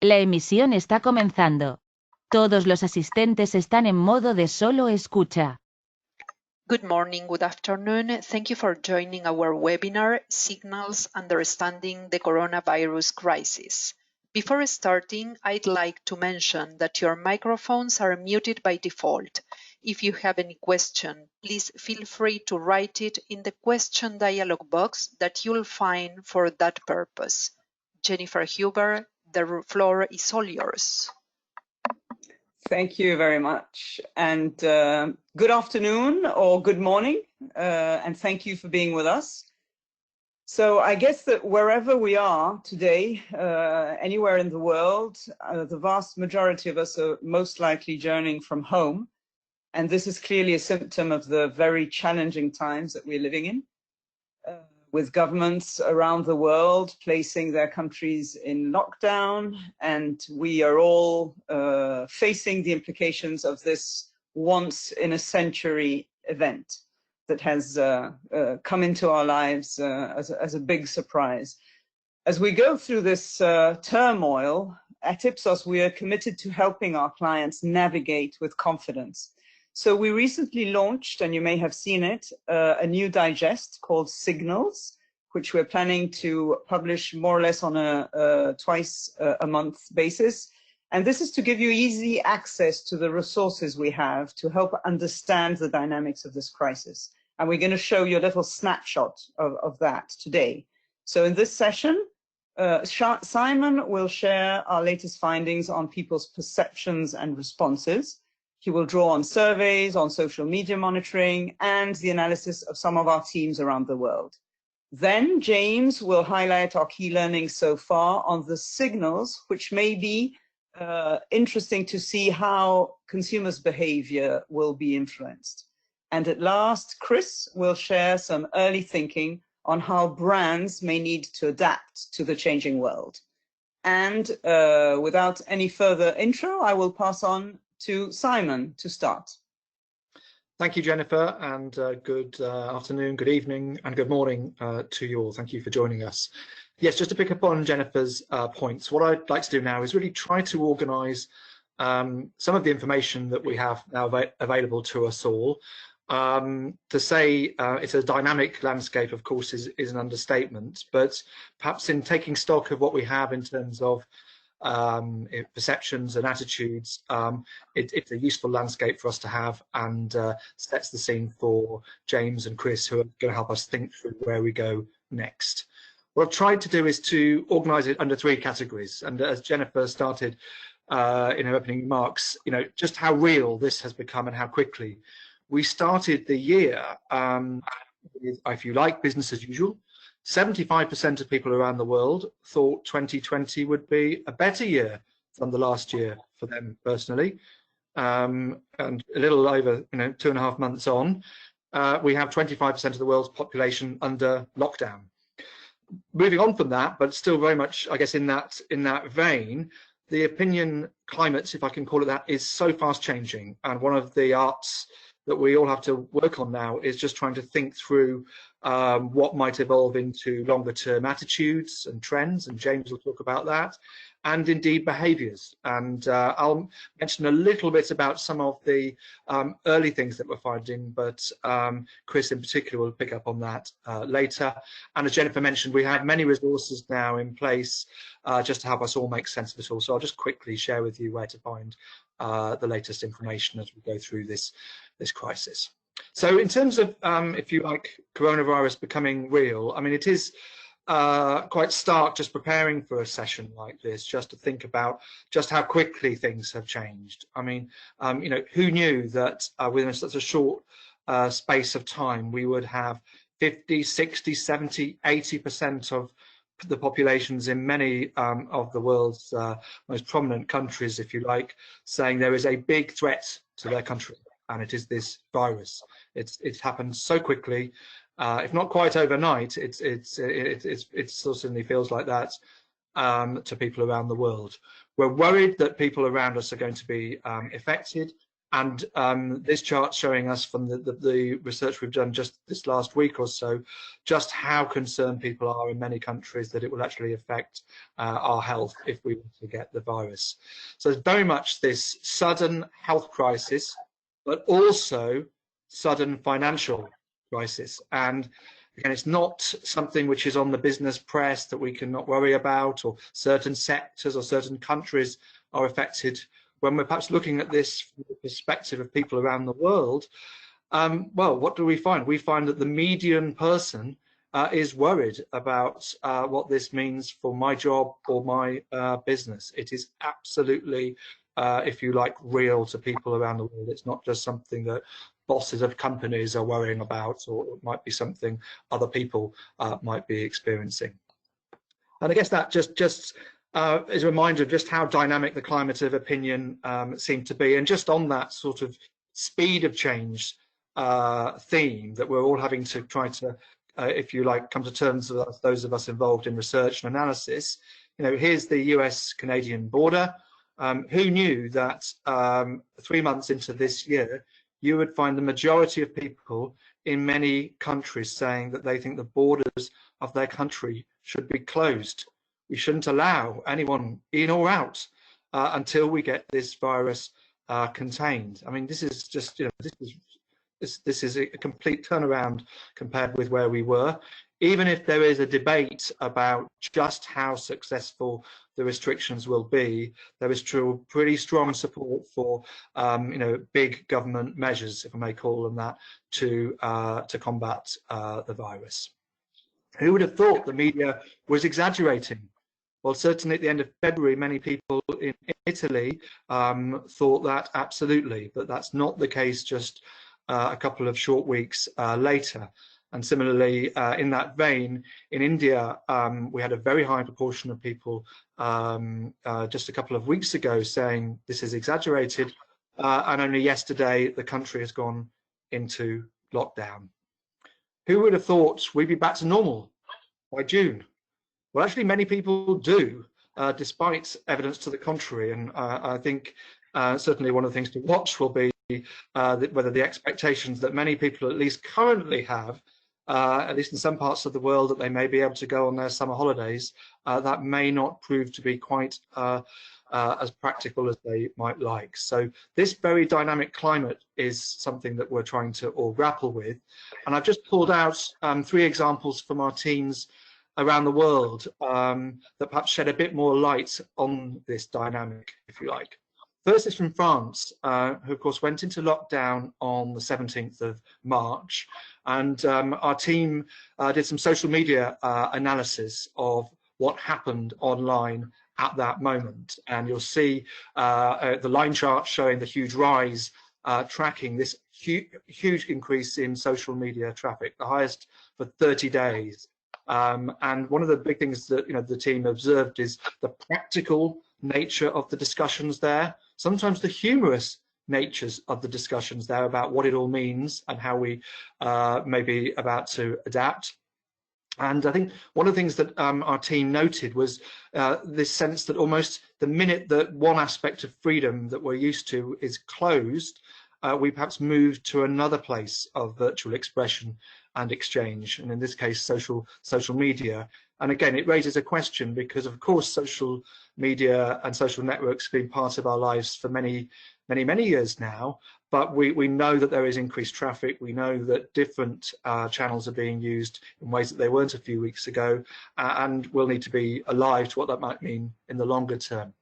La emisión está comenzando. Todos los asistentes están en modo de solo escucha. Good morning, good afternoon. Thank you for joining our webinar, Signals Understanding the Coronavirus Crisis. Before starting, I'd like to mention that your microphones are muted by default. If you have any question, please feel free to write it in the question dialog box that you'll find for that purpose. Jennifer Huber, the floor is all yours. Thank you very much. And good afternoon or good morning. And thank you for being with us. So I guess that wherever we are today, anywhere in the world, the vast majority of us are most likely journeying from home. And this is clearly a symptom of the very challenging times that we're living in. With governments around the world placing their countries in lockdown, and we are all facing the implications of this once-in-a-century event that has come into our lives as a big surprise. As we go through this turmoil, at Ipsos we are committed to helping our clients navigate with confidence. So we recently launched, and you may have seen it, a new digest called Signals, which we're planning to publish more or less on a twice a month basis. And this is to give you easy access to the resources we have to help understand the dynamics of this crisis. And we're going to show you a little snapshot of that today. So in this session, Simon will share our latest findings on people's perceptions and responses. He will draw on surveys, on social media monitoring, and the analysis of some of our teams around the world. Then James will highlight our key learnings so far on the signals, which may be interesting to see how consumers' behavior will be influenced. And at last, Chris will share some early thinking on how brands may need to adapt to the changing world. And without any further intro, I will pass on to Simon to start. Thank you, Jennifer, and good afternoon, good evening, and good morning to you all. Thank you for joining us. Yes, just to pick up on Jennifer's points, what I'd like to do now is really try to organise some of the information that we have now available to us all. To say it's a dynamic landscape, of course, is an understatement, but perhaps in taking stock of what we have in terms of perceptions and attitudes, it's a useful landscape for us to have, and sets the scene for James and Chris, who are going to help us think through where we go next. What I've tried to do is to organise it under three categories, and as Jennifer started in her opening remarks, just how real this has become and how quickly. We started the year with, if you like, business as usual. 75% of people around the world thought 2020 would be a better year than the last year for them personally. And a little over 2.5 months on, we have 25% of the world's population under lockdown. Moving on from that, but still very much, I guess, in that vein, the opinion climate, if I can call it that, is so fast changing. And one of the arts that we all have to work on now is just trying to think through what might evolve into longer term attitudes and trends, and James will talk about that, and indeed behaviours. And I'll mention a little bit about some of the early things that we're finding, but Chris in particular will pick up on that later. And as Jennifer mentioned, we have many resources now in place just to help us all make sense of it all. So I'll just quickly share with you where to find the latest information as we go through this crisis. So in terms of, if you like, coronavirus becoming real, I mean, it is quite stark just preparing for a session like this, just to think about just how quickly things have changed. I mean, who knew that within such a short space of time, we would have 50, 60, 70, 80% of the populations in many of the world's most prominent countries, if you like, saying there is a big threat to their country, and it is this virus. It's happened so quickly, if not quite overnight. It certainly feels like that to people around the world. We're worried that people around us are going to be affected. And this chart showing us from the research we've done just this last week or so, just how concerned people are in many countries that it will actually affect our health if we were to get the virus. So it's very much this sudden health crisis, but also sudden financial crisis. And again, it's not something which is on the business press that we cannot worry about, or certain sectors or certain countries are affected. When we're perhaps looking at this from the perspective of people around the world, well, what do we find? We find that the median person is worried about what this means for my job or my business. It is absolutely, if you like, real to people around the world. It's not just something that bosses of companies are worrying about, or it might be something other people might be experiencing. And I guess that just is a reminder of just how dynamic the climate of opinion seemed to be. And just on that sort of speed of change theme that we're all having to try to, if you like, come to terms with those of us involved in research and analysis. You know, here's the US-Canadian border. Who knew that 3 months into this year, you would find the majority of people in many countries saying that they think the borders of their country should be closed. We shouldn't allow anyone in or out until we get this virus contained. I mean, this is just, you know, this is a complete turnaround compared with where we were. Even if there is a debate about just how successful the restrictions will be, there is pretty strong support for, you know, big government measures, if I may call them that, to combat the virus. Who would have thought the media was exaggerating? Well, certainly at the end of February, many people in Italy thought that absolutely, but that's not the case just a couple of short weeks later. And similarly, in that vein, in India, we had a very high proportion of people just a couple of weeks ago saying this is exaggerated, and only yesterday the country has gone into lockdown. Who would have thought we'd be back to normal by June? Well, actually, many people do, despite evidence to the contrary. And I think certainly one of the things to watch will be whether the expectations that many people at least currently have, at least in some parts of the world, that they may be able to go on their summer holidays, that may not prove to be quite as practical as they might like. So this very dynamic climate is something that we're trying to all grapple with. And I've just pulled out 3 examples from our teams around the world that perhaps shed a bit more light on this dynamic, if you like. First is from France, who of course went into lockdown on the 17th of March. And our team did some social media analysis of what happened online at that moment. And you'll see the line chart showing the huge rise, tracking this huge increase in social media traffic, the highest for 30 days. And one of the big things that the team observed is the practical nature of the discussions there, sometimes the humorous natures of the discussions there about what it all means and how we may be about to adapt. And I think one of the things that our team noted was this sense that almost the minute that one aspect of freedom that we're used to is closed, we perhaps move to another place of virtual expression and exchange, and in this case social media. And again, it raises a question, because of course social media and social networks have been part of our lives for many years now, but we know that there is increased traffic. We know that different channels are being used in ways that they weren't a few weeks ago, and we'll need to be alive to what that might mean in the longer term.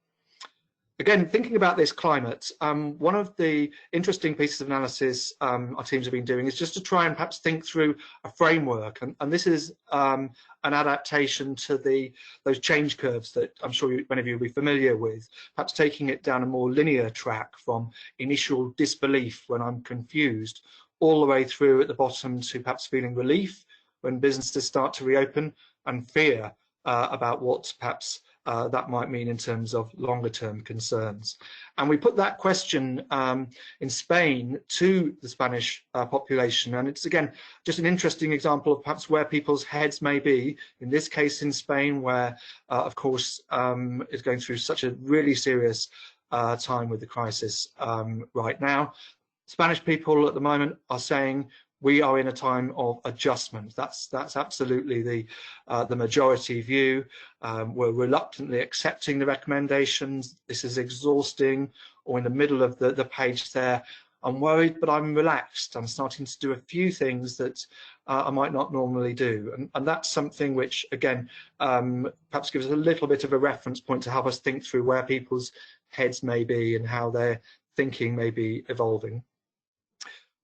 Again, thinking about this climate, one of the interesting pieces of analysis our teams have been doing is just to try and perhaps think through a framework. And this is an adaptation to those change curves that I'm sure many of you will be familiar with, perhaps taking it down a more linear track from initial disbelief when I'm confused, all the way through at the bottom to perhaps feeling relief when businesses start to reopen, and fear about what perhaps that might mean in terms of longer term concerns. And we put that question in Spain to the Spanish population, and it's again just an interesting example of perhaps where people's heads may be, in this case in Spain, where of course is going through such a really serious time with the crisis right now. Spanish people at the moment are saying we are in a time of adjustment. That's absolutely the majority view. We're reluctantly accepting the recommendations. This is exhausting. Or in the middle of the page there, I'm worried, but I'm relaxed. I'm starting to do a few things that I might not normally do. And that's something which, again, perhaps gives us a little bit of a reference point to help us think through where people's heads may be and how their thinking may be evolving.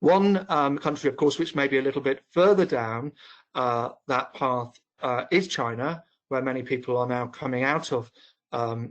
One country, of course, which may be a little bit further down that path is China, where many people are now coming out of,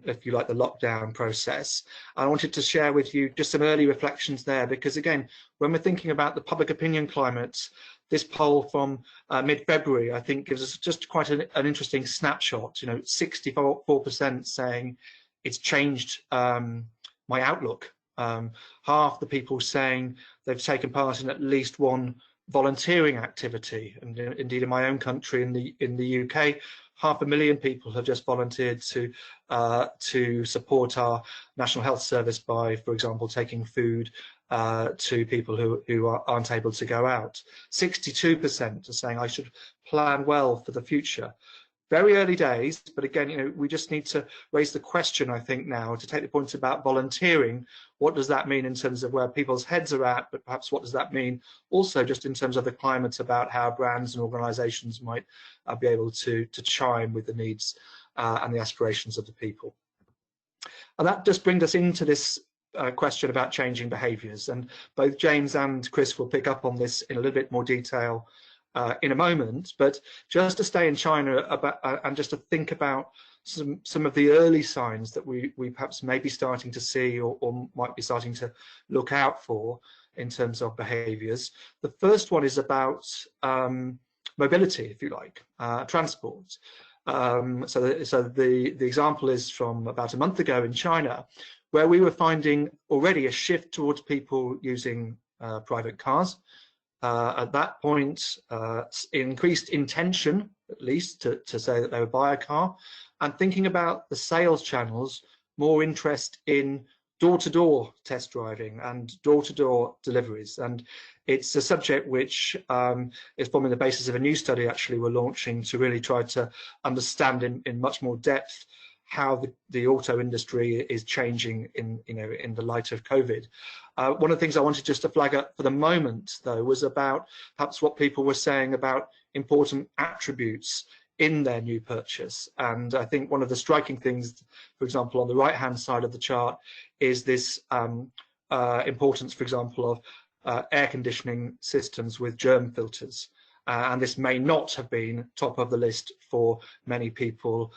if you like, the lockdown process. I wanted to share with you just some early reflections there, because again, when we're thinking about the public opinion climate, this poll from mid-February, I think, gives us just quite an interesting snapshot. 64% saying it's changed my outlook. Half the people saying they've taken part in at least one volunteering activity, and indeed in my own country, in the UK, 500,000 people have just volunteered to support our National Health Service by, for example, taking food to people who aren't able to go out. 62% are saying I should plan well for the future. Very early days, but again, we just need to raise the question, I think, now to take the point about volunteering. What does that mean in terms of where people's heads are at, but perhaps what does that mean also just in terms of the climate about how brands and organisations might be able to chime with the needs and the aspirations of the people. And that just brings us into this question about changing behaviours, and both James and Chris will pick up on this in a little bit more detail in a moment, but just to stay in China and just to think about some of the early signs that we perhaps may be starting to see or might be starting to look out for in terms of behaviours. The first one is about mobility, if you like, transport. So the example is from about a month ago in China, where we were finding already a shift towards people using private cars. At that point, increased intention, at least, to say that they would buy a car, and thinking about the sales channels, more interest in door-to-door test driving and door-to-door deliveries. And it's a subject which is forming the basis of a new study actually we're launching to really try to understand in much more depth how the auto industry is changing in the light of COVID. One of the things I wanted just to flag up for the moment, though, was about perhaps what people were saying about important attributes in their new purchase. And I think one of the striking things, for example, on the right-hand side of the chart, is this importance, for example, of air conditioning systems with germ filters. And this may not have been top of the list for many people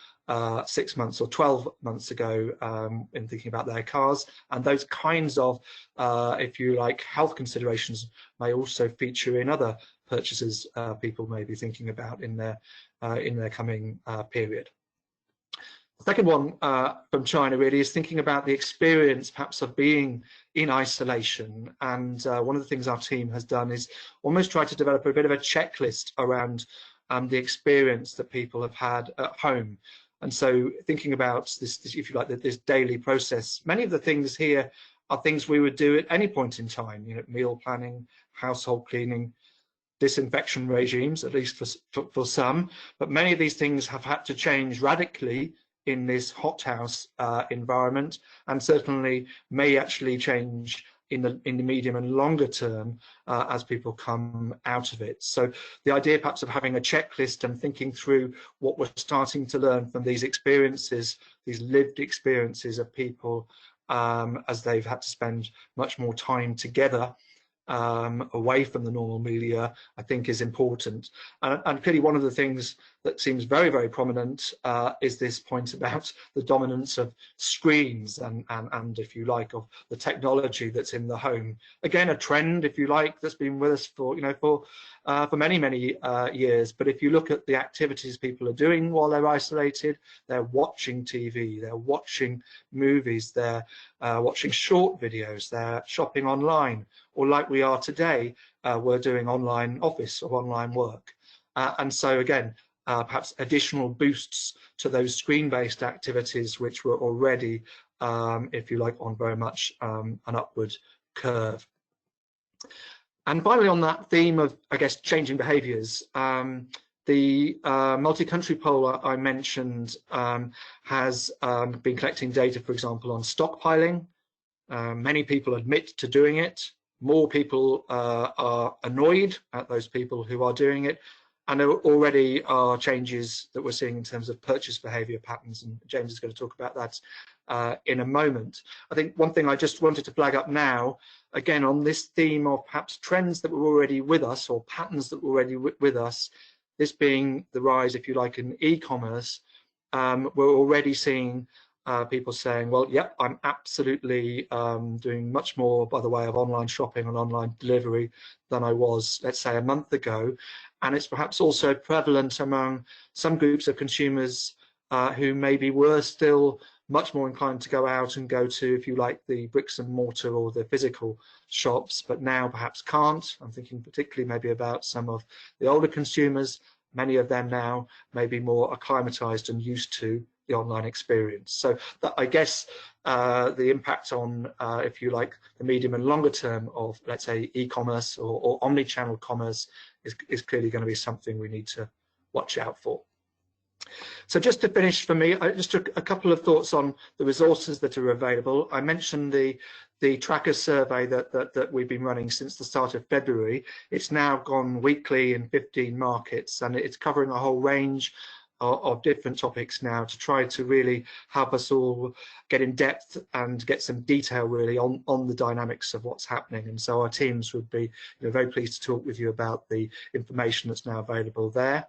6 months or 12 months ago in thinking about their cars. And those kinds of, if you like, health considerations may also feature in other purchases people may be thinking about in their coming period. The second one from China really is thinking about the experience perhaps of being in isolation. And one of the things our team has done is almost try to develop a bit of a checklist around the experience that people have had at home. And so thinking about this, if you like, this daily process, many of the things here are things we would do at any point in time, meal planning, household cleaning, disinfection regimes, at least for some. But many of these things have had to change radically in this hothouse environment, and certainly may actually change in the medium and longer term as people come out of it. So the idea perhaps of having a checklist and thinking through what we're starting to learn from these experiences, these lived experiences of people as they've had to spend much more time together away from the normal media, I think is important. And clearly one of the things that seems very, very prominent is this point about the dominance of screens and if you like, of the technology that's in the home. Again, a trend, if you like, that's been with us for many, many years. But if you look at the activities people are doing while they're isolated, they're watching TV, they're watching movies, they're watching short videos, they're shopping online, or like we are today, we're doing online office or online work. And so again, perhaps additional boosts to those screen-based activities which were already, if you like, on very much an upward curve. And finally, on that theme of, I guess, changing behaviours, the multi-country poll I mentioned has been collecting data, for example, on stockpiling. Many people admit to doing it. More people are annoyed at those people who are doing it. And there already are changes that we're seeing in terms of purchase behaviour patterns, and James is going to talk about that in a moment. I think one thing I just wanted to flag up now, again, on this theme of perhaps trends that were already with us or patterns that were already with us, this being the rise, if you like, in e-commerce, we're already seeing people saying, well, yep, I'm absolutely doing much more by the way of online shopping and online delivery than I was, let's say, a month ago. And it's perhaps also prevalent among some groups of consumers who maybe were still much more inclined to go out and go to, if you like, the bricks and mortar or the physical shops, but now perhaps can't. I'm thinking particularly maybe about some of the older consumers. Many of them now may be more acclimatized and used to the online experience. So that, I guess, the impact on, if you like, the medium and longer term of, let's say, e-commerce or omni-channel commerce is clearly going to be something we need to watch out for. So just to finish for me, I just took a couple of thoughts on the resources that are available. I mentioned the tracker survey that we've been running since the start of February. It's now gone weekly in 15 markets, and it's covering a whole range of different topics now to try to really help us all get in depth and get some detail really on the dynamics of what's happening. And so our teams would be very pleased to talk with you about the information that's now available there.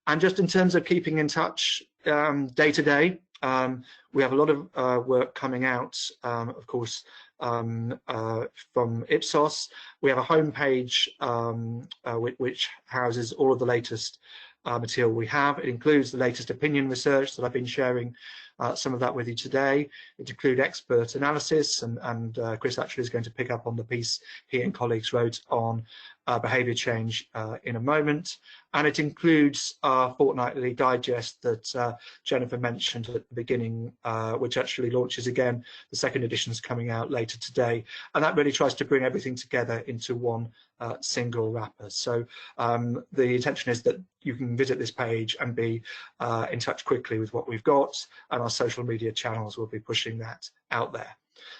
And just in terms of keeping in touch day to day, we have a lot of work coming out, of course, from Ipsos. We have a homepage which houses all of the latest material we have. It includes the latest opinion research that I've been sharing some of that with you today. It includes expert analysis, and Chris actually is going to pick up on the piece he and colleagues wrote on behaviour change in a moment. And it includes our fortnightly digest that Jennifer mentioned at the beginning, which actually launches again. The second edition is coming out later today. And that really tries to bring everything together into one single wrapper. So the intention is that you can visit this page and be in touch quickly with what we've got, and our social media channels will be pushing that out there.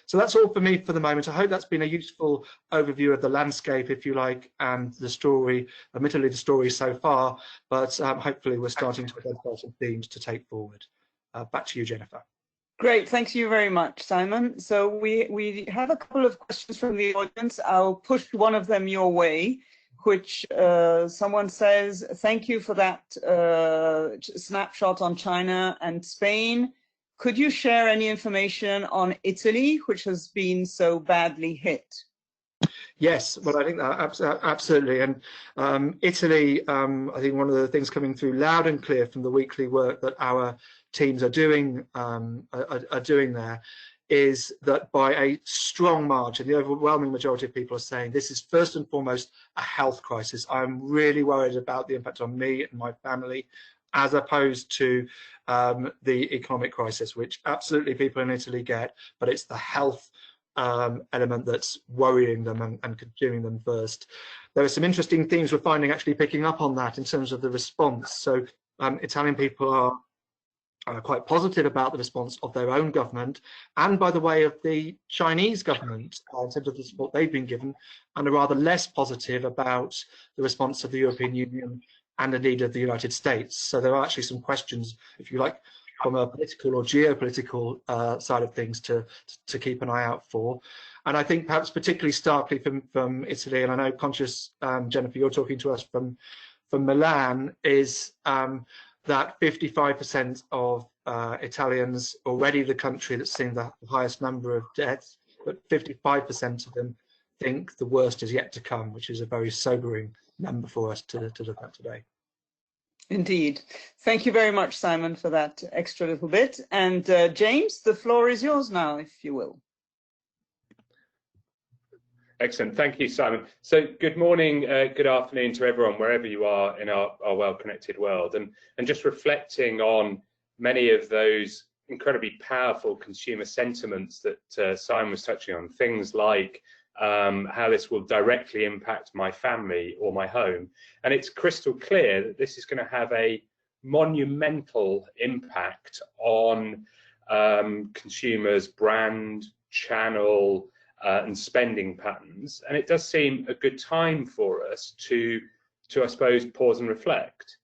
So that's all for me for the moment. I hope that's been a useful overview of the landscape, if you like, and the story, admittedly the story so far, but hopefully we're starting to identify some themes to take forward. Back to you, Jennifer. Great, thank you very much, Simon. So we have a couple of questions from the audience. I'll push one of them your way, which someone says, thank you for that snapshot on China and Spain. Could you share any information on Italy, which has been so badly hit? Yes, well, I think that absolutely. And Italy, I think one of the things coming through loud and clear from the weekly work that our teams are doing there is that by a strong margin, the overwhelming majority of people are saying this is first and foremost a health crisis. I'm really worried about the impact on me and my family, as opposed to the economic crisis, which absolutely people in Italy get, but it's the health element that's worrying them and consuming them first. There are some interesting themes we're finding actually picking up on that in terms of the response. So Italian people are quite positive about the response of their own government, and by the way of the Chinese government in terms of the support they've been given, and are rather less positive about the response of the European Union and indeed of the United States. So there are actually some questions, if you like, from a political or geopolitical side of things to keep an eye out for. And I think perhaps particularly starkly from Italy, and I know conscious, Jennifer, you're talking to us from Milan, is that 55% of Italians, already the country that's seen the highest number of deaths, but 55% of them think the worst is yet to come, which is a very sobering number for us to look at today. Indeed. Thank you very much, Simon, for that extra little bit. And James, the floor is yours now, if you will. Excellent. Thank you, Simon. So good morning, good afternoon to everyone, wherever you are in our well-connected world. And just reflecting on many of those incredibly powerful consumer sentiments that Simon was touching on, things like how this will directly impact my family or my home. And it's crystal clear that this is going to have a monumental impact on consumers' brand, channel, and spending patterns, and it does seem a good time for us to I suppose, pause and reflect.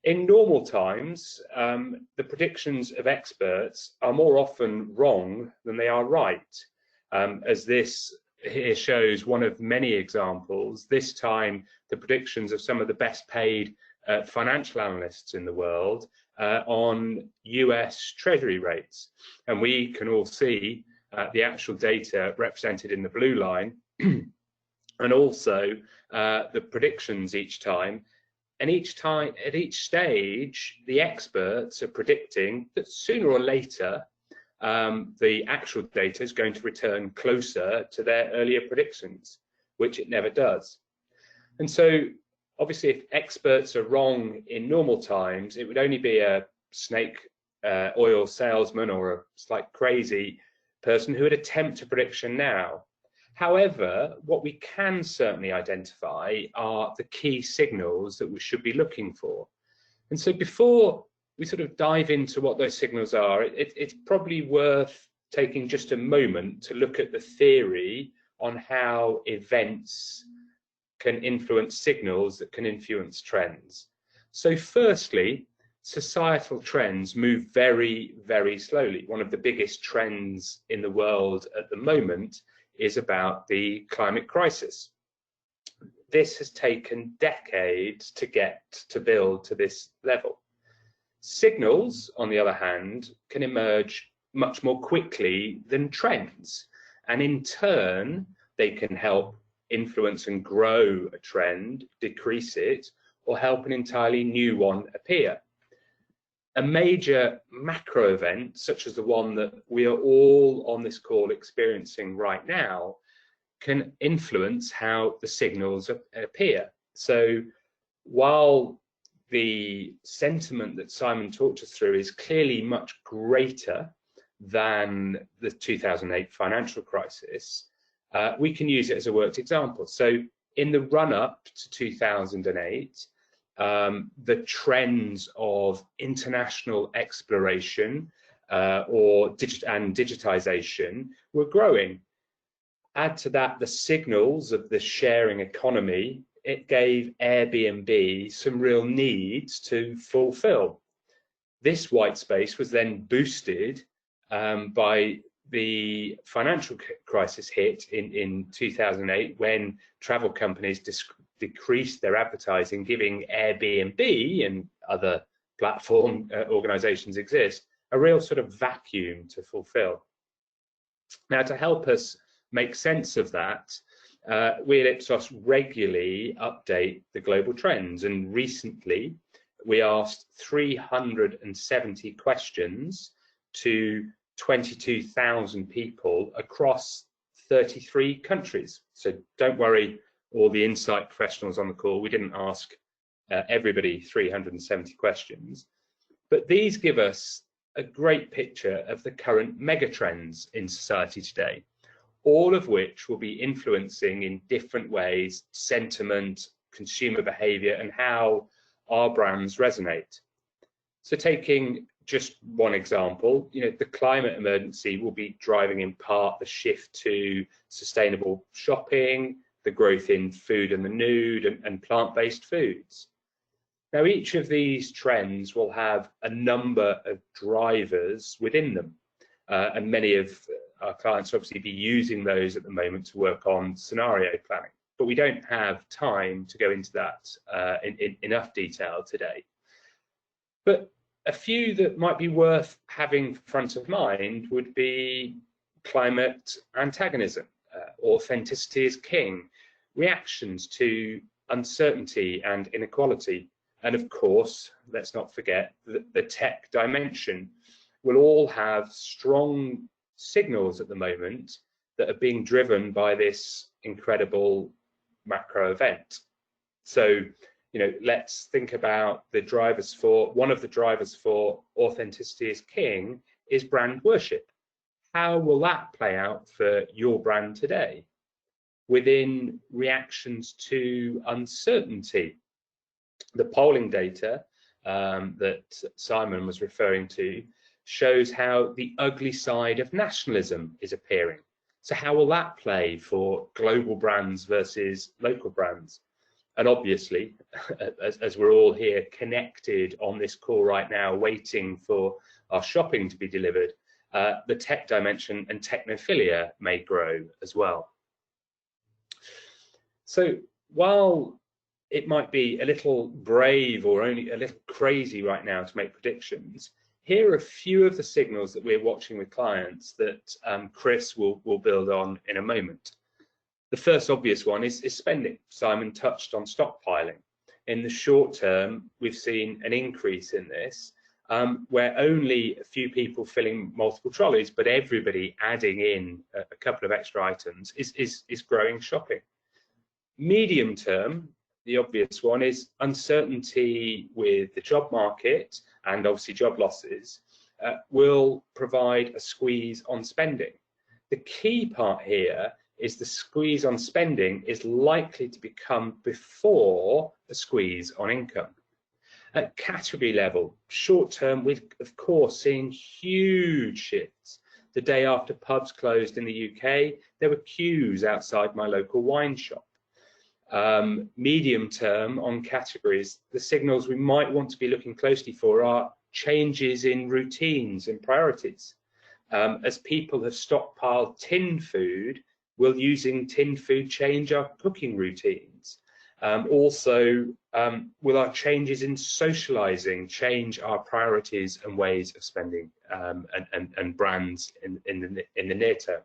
In normal times, the predictions of experts are more often wrong than they are right, as this here shows one of many examples. This time, the predictions of some of the best paid financial analysts in the world on US Treasury rates, and we can all see the actual data represented in the blue line, and also the predictions each time. And each time, at each stage, the experts are predicting that sooner or later, the actual data is going to return closer to their earlier predictions, which it never does. And so, obviously, if experts are wrong in normal times, it would only be a snake oil salesman or a slight crazy person who would attempt a prediction now. However, what we can certainly identify are the key signals that we should be looking for. And so before we sort of dive into what those signals are, it's probably worth taking just a moment to look at the theory on how events can influence signals that can influence trends. So firstly, societal trends move very, very slowly. One of the biggest trends in the world at the moment is about the climate crisis. This has taken decades to build to this level. Signals, on the other hand, can emerge much more quickly than trends, and in turn, they can help influence and grow a trend, decrease it, or help an entirely new one appear. A major macro event, such as the one that we are all on this call experiencing right now, can influence how the signals appear. So while the sentiment that Simon talked us through is clearly much greater than the 2008 financial crisis, we can use it as a worked example. So in the run-up to 2008, the trends of international exploration and digitization were growing. Add to that the signals of the sharing economy, it gave Airbnb some real needs to fulfill. This white space was then boosted by the financial crisis hit in 2008, when travel companies decreased their advertising, giving Airbnb and other platform organizations exist a real sort of vacuum to fulfill. Now, to help us make sense of that, we at Ipsos regularly update the global trends, and recently we asked 370 questions to 22,000 people across 33 countries. So don't worry, all the insight professionals on the call, we didn't ask everybody 370 questions, but these give us a great picture of the current megatrends in society today, all of which will be influencing in different ways sentiment, consumer behavior, and how our brands resonate. So taking just one example, the climate emergency will be driving in part the shift to sustainable shopping, the growth in food and the nude, and plant-based foods. Now, each of these trends will have a number of drivers within them, and many of our clients obviously be using those at the moment to work on scenario planning, but we don't have time to go into that in enough detail today. But a few that might be worth having front of mind would be climate antagonism, authenticity is king, reactions to uncertainty and inequality, and of course, let's not forget the tech dimension. Will all have strong signals at the moment that are being driven by this incredible macro event. So, you know, let's think about the drivers for, one of the drivers for authenticity is king is brand worship. How will that play out for your brand today? Within reactions to uncertainty, the polling data that Simon was referring to shows how the ugly side of nationalism is appearing. So how will that play for global brands versus local brands? And obviously, as we're all here connected on this call right now, waiting for our shopping to be delivered, the tech dimension and technophilia may grow as well. So while it might be a little brave or only a little crazy right now to make predictions, here are a few of the signals that we're watching with clients that Chris will build on in a moment. The first obvious one is spending. Simon touched on stockpiling. In the short term, we've seen an increase in this, where only a few people filling multiple trolleys, but everybody adding in a couple of extra items is growing shopping. Medium term, the obvious one is uncertainty with the job market and obviously job losses will provide a squeeze on spending. The key part here is the squeeze on spending is likely to become before a squeeze on income. At category level, short term, we've of course seen huge shifts. The day after pubs closed in the UK, there were queues outside my local wine shop. Medium term on categories, the signals we might want to be looking closely for are changes in routines and priorities. As people have stockpiled tin food, will using tin food change our cooking routines? Also, will our changes in socializing change our priorities and ways of spending and brands in the near term?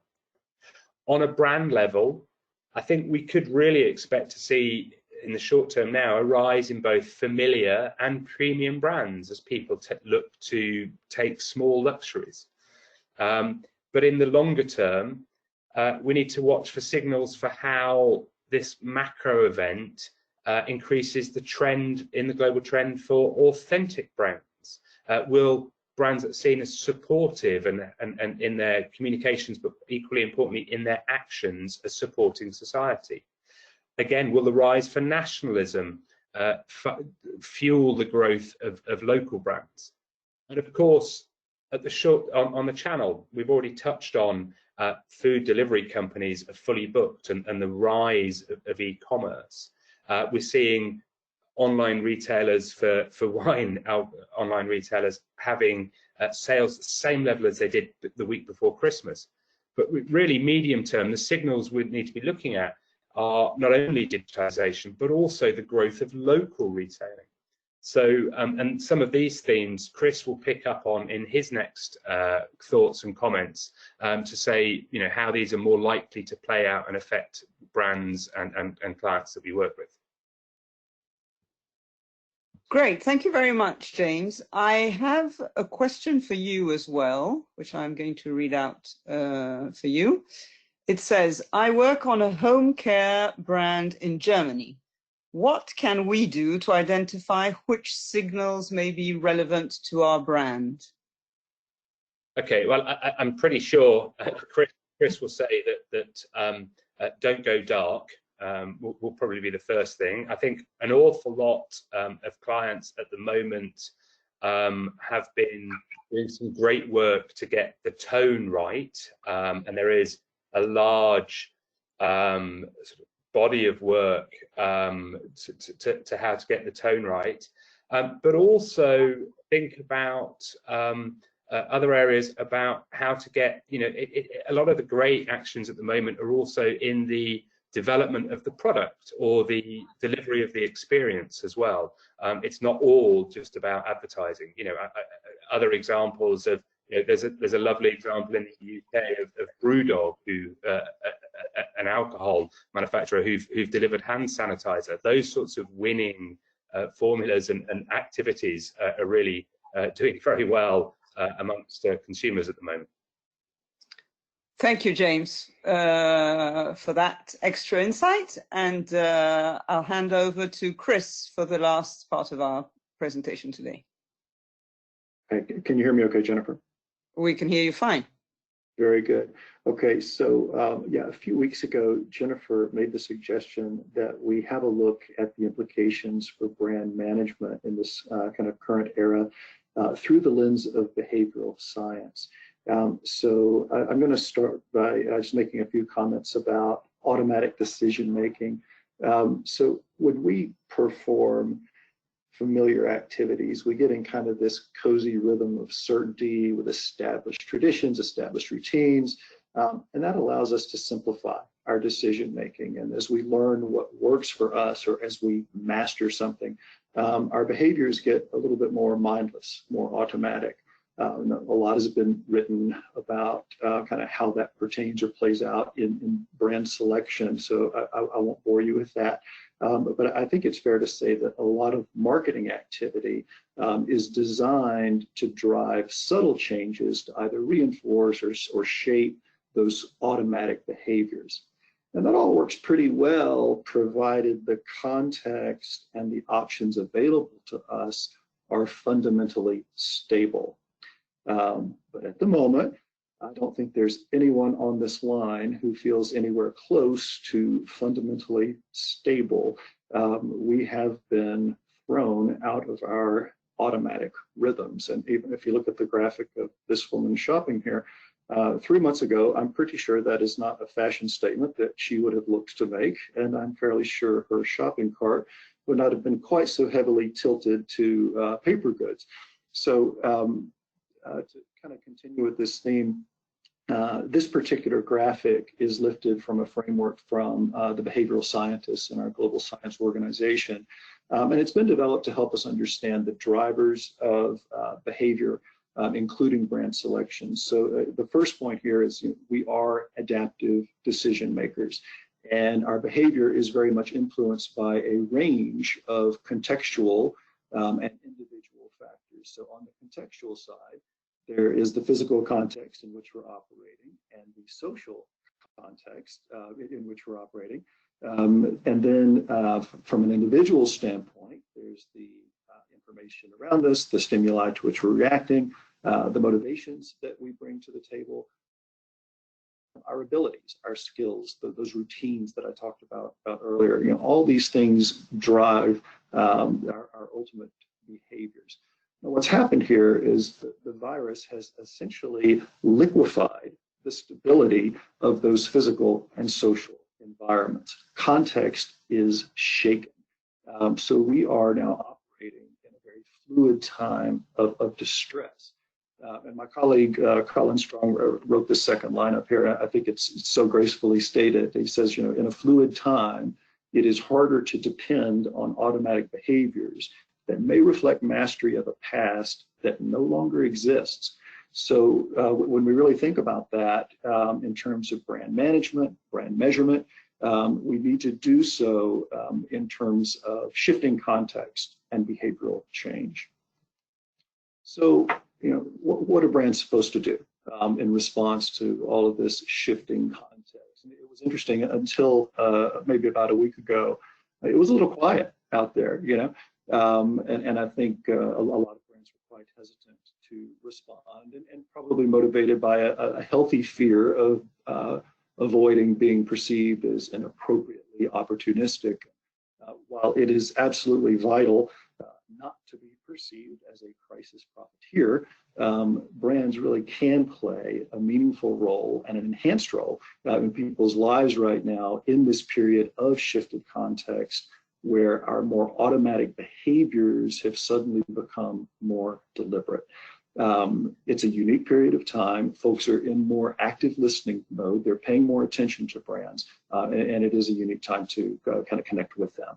On a brand level, I think we could really expect to see in the short term now a rise in both familiar and premium brands as people look to take small luxuries. But in the longer term, we need to watch for signals for how this macro event increases the trend in the global trend for authentic brands. Will brands that are seen as supportive and in their communications, but equally importantly in their actions as supporting society? Again, will the rise for nationalism fuel the growth of local brands? And of course, at the on the channel, we've already touched on food delivery companies are fully booked and the rise of e-commerce. We're seeing online retailers for wine, online retailers having sales at the same level as they did the week before Christmas. But really medium term, the signals we need to be looking at are not only digitization, but also the growth of local retailing. So, and some of these themes Chris will pick up on in his next thoughts and comments to say, you know, how these are more likely to play out and affect brands and clients that we work with. Great, thank you very much, James. I have a question for you as well, which I'm going to read out for you. It says, I work on a home care brand in Germany. What can we do to identify which signals may be relevant to our brand? Okay, well, I'm pretty sure Chris will say that don't go dark. Will probably be the first thing. I think an awful lot of clients at the moment have been doing some great work to get the tone right, and there is a large sort of body of work to how to get the tone right, but also think about other areas about how to get, you know, a lot of the great actions at the moment are also in the development of the product or the delivery of the experience as well. It's not all just about advertising. You know, other examples of, you know, there's a lovely example in the UK of Brewdog, who an alcohol manufacturer who've delivered hand sanitizer. Those sorts of winning formulas and activities are really doing very well amongst consumers at the moment. Thank you, James, for that extra insight. And I'll hand over to Chris for the last part of our presentation today. Okay. Can you hear me okay, Jennifer? We can hear you fine. Very good. Okay, so yeah, a few weeks ago, Jennifer made the suggestion that we have a look at the implications for brand management in this kind of current era through the lens of behavioral science. So I'm going to start by just making a few comments about automatic decision making. So when we perform familiar activities, we get in kind of this cozy rhythm of certainty with established traditions, established routines, and that allows us to simplify our decision making. And as we learn what works for us, or as we master something, our behaviors get a little bit more mindless, more automatic. A lot has been written about kind of how that pertains or plays out in brand selection, so I won't bore you with that. But I think it's fair to say that a lot of marketing activity is designed to drive subtle changes to either reinforce or shape those automatic behaviors. And that all works pretty well, provided the context and the options available to us are fundamentally stable. But at the moment, I don't think there's anyone on this line who feels anywhere close to fundamentally stable. We have been thrown out of our automatic rhythms. And even if you look at the graphic of this woman shopping here, 3 months ago, I'm pretty sure that is not a fashion statement that she would have looked to make. And I'm fairly sure her shopping cart would not have been quite so heavily tilted to paper goods. So to kind of continue with this theme, this particular graphic is lifted from a framework from the behavioral scientists in our global science organization. And it's been developed to help us understand the drivers of behavior, including brand selection. So the first point here is we are adaptive decision makers, and our behavior is very much influenced by a range of contextual and individual factors. So on the contextual side, there is the physical context in which we're operating and the social context in which we're operating. And then from an individual standpoint, there's the information around us, the stimuli to which we're reacting, the motivations that we bring to the table, our abilities, our skills, those routines that I talked about earlier. You know, all these things drive our ultimate behaviors. Now, what's happened here is that the virus has essentially liquefied the stability of those physical and social environments. Context is shaken. So we are now operating in a very fluid time of distress. And my colleague, Colin Strong, wrote the second line up here. I think it's so gracefully stated. He says, you know, in a fluid time, it is harder to depend on automatic behaviors that may reflect mastery of a past that no longer exists. So when we really think about that in terms of brand management, brand measurement, we need to do so in terms of shifting context and behavioral change. So, you know, what are brands supposed to do in response to all of this shifting context? And it was interesting until maybe about a week ago, it was a little quiet out there, you know. And I think a lot of brands were quite hesitant to respond, and probably motivated by a healthy fear of avoiding being perceived as inappropriately opportunistic. While it is absolutely vital not to be perceived as a crisis profiteer, brands really can play a meaningful role and an enhanced role in people's lives right now in this period of shifted context, where our more automatic behaviors have suddenly become more deliberate. It's a unique period of time. Folks are in more active listening mode. They're paying more attention to brands, and it is a unique time to kind of connect with them.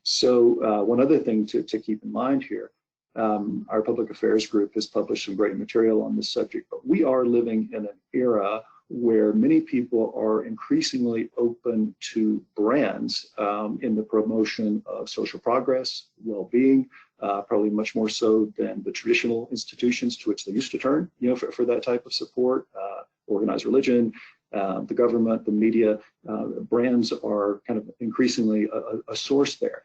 So one other thing to keep in mind here, our public affairs group has published some great material on this subject, but we are living in an era where many people are increasingly open to brands in the promotion of social progress, well-being, probably much more so than the traditional institutions to which they used to turn, you know, for that type of support, organized religion, the government, the media. Brands are kind of increasingly a source there.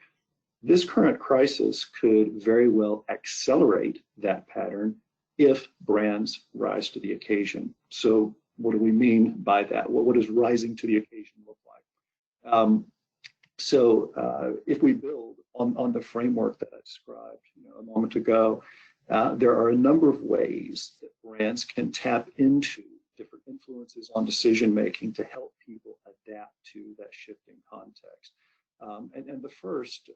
This current crisis could very well accelerate that pattern if brands rise to the occasion. So what do we mean by that? What does rising to the occasion look like? If we build on the framework that I described a moment ago, there are a number of ways that brands can tap into different influences on decision making to help people adapt to that shifting context. And the first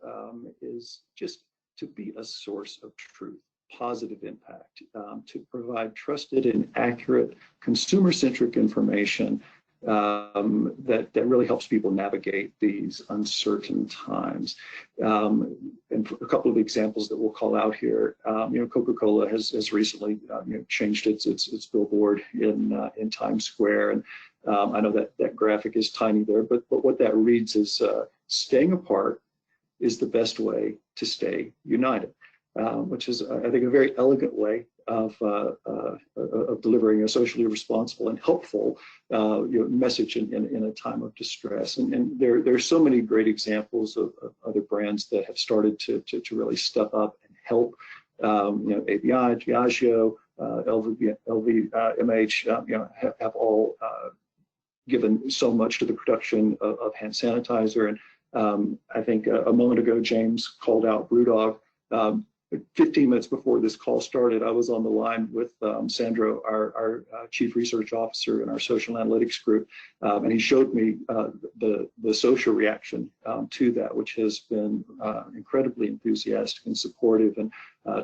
is just to be a source of truth, positive impact, to provide trusted and accurate consumer-centric information that really helps people navigate these uncertain times. And a couple of examples that we'll call out here, Coca-Cola has recently changed its billboard in Times Square, and I know that graphic is tiny there, but what that reads is staying apart is the best way to stay united, which is, I think, a very elegant way of delivering a socially responsible and helpful message in a time of distress. And there are so many great examples of other brands that have started to really step up and help. ABI, Diageo, LVMH, have all given so much to the production of hand sanitizer. And I think a moment ago, James called out BrewDog. 15 minutes before this call started, I was on the line with Sandro, our Chief Research Officer in our social analytics group, and he showed me the social reaction to that, which has been incredibly enthusiastic and supportive. And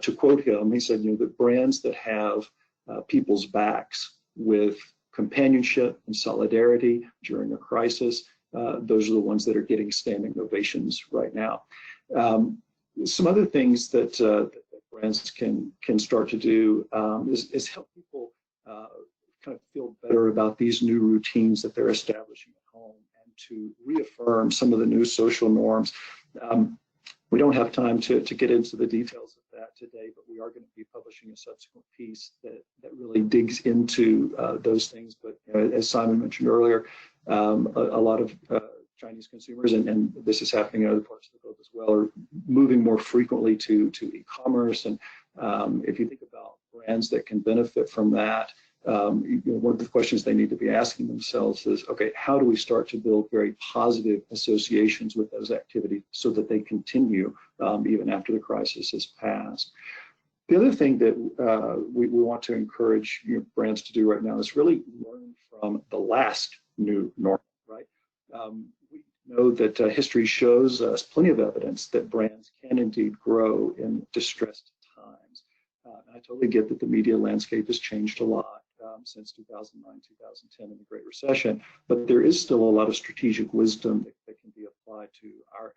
to quote him, he said, the brands that have people's backs with companionship and solidarity during a crisis, those are the ones that are getting standing ovations right now. Some other things that brands can start to do is help people kind of feel better about these new routines that they're establishing at home, and to reaffirm some of the new social norms. We don't have time to get into the details of that today, but we are going to be publishing a subsequent piece that really digs into those things. But as Simon mentioned earlier, a lot of Chinese consumers, and this is happening in other parts of the globe as well, are moving more frequently to e-commerce. And if you think about brands that can benefit from that, one of the questions they need to be asking themselves is, okay, how do we start to build very positive associations with those activities so that they continue even after the crisis has passed? The other thing that we want to encourage brands to do right now is really learn from the last new normal, right? We know that history shows us plenty of evidence that brands can indeed grow in distressed times. I totally get that the media landscape has changed a lot since 2009, 2010 and the Great Recession, but there is still a lot of strategic wisdom that can be applied to our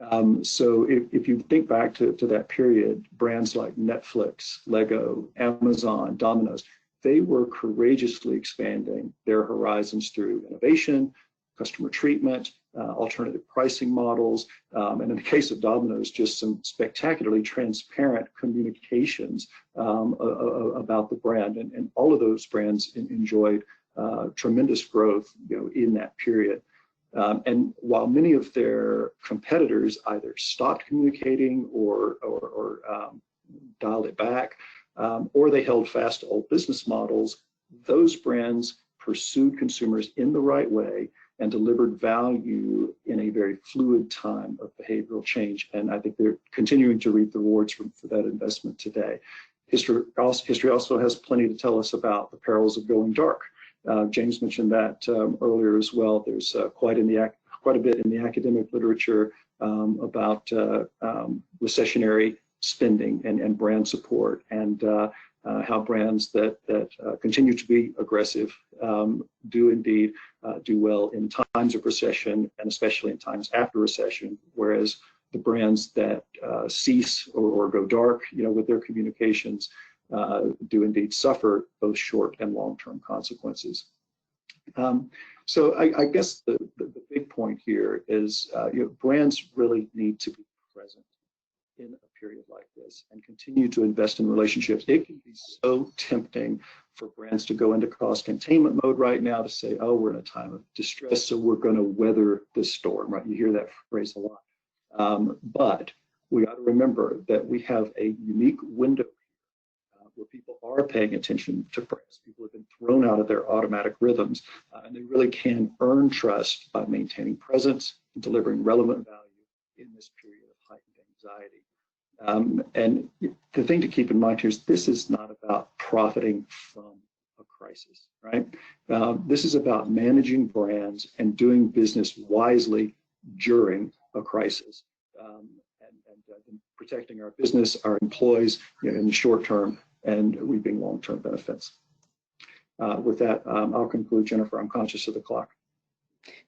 era. So if you think back to that period, brands like Netflix, Lego, Amazon, Domino's, they were courageously expanding their horizons through innovation, customer treatment, alternative pricing models, and in the case of Domino's, just some spectacularly transparent communications about the brand. And all of those brands enjoyed tremendous growth in that period. And while many of their competitors either stopped communicating or dialed it back, or they held fast to old business models, those brands pursued consumers in the right way and delivered value in a very fluid time of behavioral change. And I think they're continuing to reap the rewards for that investment today. History also has plenty to tell us about the perils of going dark. James mentioned that earlier as well. There's quite a bit in the academic literature about recessionary spending and brand support, and how brands that continue to be aggressive do indeed do well in times of recession, and especially in times after recession, whereas the brands that cease or go dark with their communications do indeed suffer both short and long-term consequences. So I guess the big point here is brands really need to be present in a period like this and continue to invest in relationships. It can be so tempting for brands to go into cost containment mode right now to say, oh, we're in a time of distress, so we're going to weather this storm, right? You hear that phrase a lot. But we got to remember that we have a unique window where people are paying attention to price. People have been thrown out of their automatic rhythms, and they really can earn trust by maintaining presence and delivering relevant value in this period of heightened anxiety. And the thing to keep in mind here is this is not about profiting from a crisis, right? This is about managing brands and doing business wisely during a crisis, and protecting our business, our employees, in the short term, and reaping long-term benefits. With that, I'll conclude, Jennifer. I'm conscious of the clock.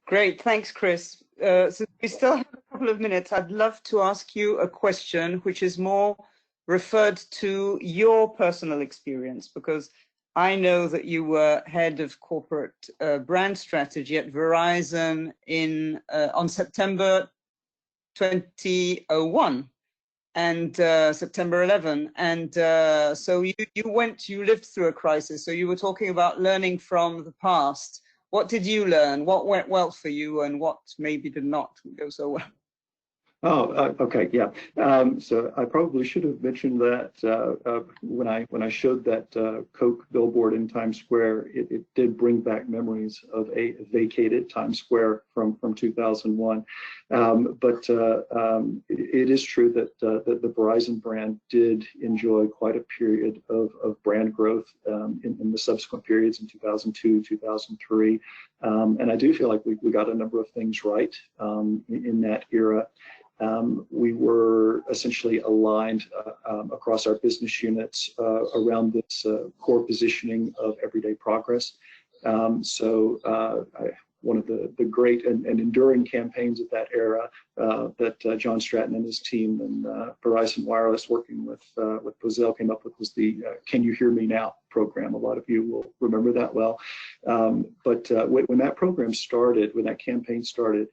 Great, thanks, Chris. So we still have a couple of minutes. I'd love to ask you a question which is more referred to your personal experience, because I know that you were head of corporate brand strategy at Verizon on September 2001 and September 11. And so you lived through a crisis. So you were talking about learning from the past. What did you learn? What went well for you and what maybe did not go so well? Oh, okay, yeah. So I probably should have mentioned that when I showed that Coke billboard in Times Square, it did bring back memories of a vacated Times Square from 2001. But it is true that the Verizon brand did enjoy quite a period of brand growth in the subsequent periods in 2002, 2003. And I do feel like we got a number of things right in that era. We were essentially aligned across our business units around this core positioning of everyday progress. One of the great and enduring campaigns of that era that John Stratton and his team and Verizon Wireless, working with Brazil, came up with was the "Can You Hear Me Now" program. A lot of you will remember that well. But when that program started, when that campaign started,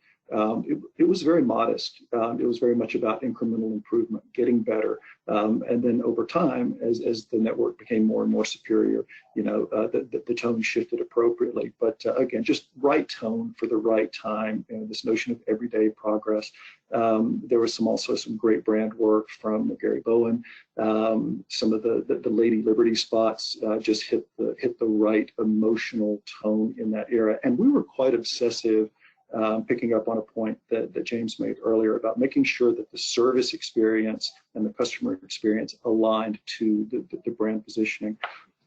it was very modest. It was very much about incremental improvement, getting better. And then over time, as the network became more and more superior, the tone shifted appropriately. But again, just right tone for the right time, this notion of everyday progress. There was also some great brand work from Gary Bowen. Some of the Lady Liberty spots just hit the right emotional tone in that era. And we were quite obsessive, picking up on a point that James made earlier about making sure that the service experience and the customer experience aligned to the brand positioning.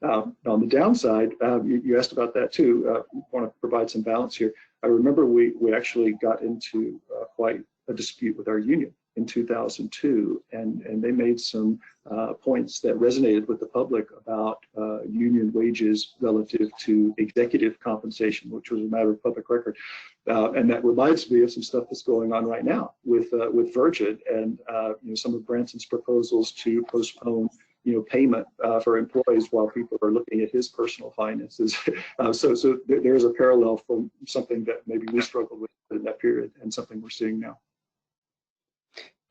On the downside, you asked about that too. Want to provide some balance here. I remember we actually got into quite a dispute with our union in 2002, and they made some points that resonated with the public about union wages relative to executive compensation, which was a matter of public record. And that reminds me of some stuff that's going on right now with Virgin and some of Branson's proposals to postpone payment for employees while people are looking at his personal finances. So there's a parallel from something that maybe we struggled with in that period and something we're seeing now.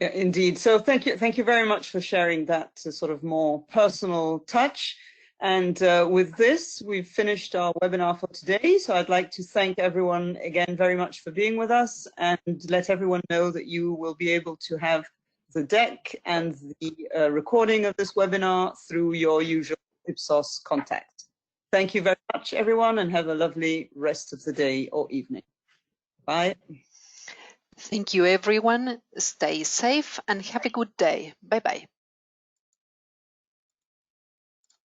Yeah, indeed. So thank you very much for sharing that sort of more personal touch. And with this, we've finished our webinar for today. So I'd like to thank everyone again very much for being with us, and let everyone know that you will be able to have the deck and the recording of this webinar through your usual Ipsos contact. Thank you very much, everyone, and have a lovely rest of the day or evening. Bye. Thank you, everyone. Stay safe and have a good day. Bye-bye.